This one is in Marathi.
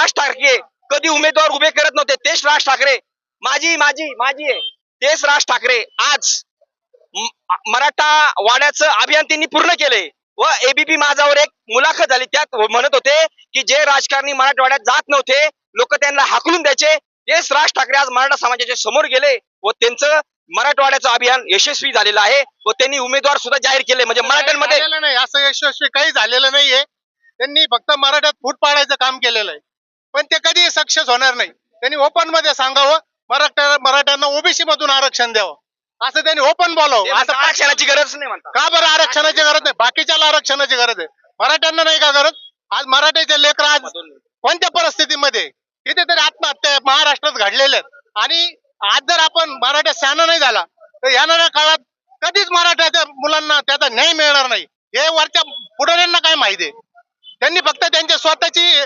राज ठाकरे कधी उमेदवार उभे करत नव्हते, तेच राज ठाकरे माझी माझी माझी आहे, तेच राज ठाकरे आज मराठा वाड्याचं अभियान त्यांनी पूर्ण केले व एबीपी माझावर एक मुलाखत झाली, त्यात म्हणत होते की जे राजकारणी मराठवाड्यात जात नव्हते, लोक त्यांना हाकलून द्यायचे, तेच राज ठाकरे आज मराठा समाजाच्या समोर गेले व त्यांचं मराठवाड्याचं अभियान यशस्वी झालेलं आहे व त्यांनी उमेदवार सुद्धा जाहीर केले. म्हणजे मराठ्यांमध्ये नाही, असं यशस्वी काही झालेलं नाहीये. त्यांनी फक्त मराठ्यात फूट पाडायचं काम केलेलं आहे, पण ते कधी सक्सेस होणार नाही. त्यांनी ओपन मध्ये सांगावं मराठ्यांना ओबीसी मधून आरक्षण द्यावं, असं त्यांनी ओपन बोलावं. असं आरक्षणाची गरज नाही म्हणतात. का बरं आरक्षणाची गरज नाही? बाकीच्याला आरक्षणाची गरज आहे, मराठ्यांना नाही का गरज? आज मराठ्याचे लेकर आज कोणत्या परिस्थितीमध्ये तिथे तरी आत्महत्या महाराष्ट्रात घडलेल्या आहेत. आणि आज जर आपण मराठा शहाणा नाही झाला तर येणाऱ्या काळात कधीच मराठ्याच्या मुलांना त्याचा न्याय मिळणार नाही. हे वरच्या पुढाऱ्यांना काय माहिती आहे? त्यांनी फक्त त्यांच्या स्वतःची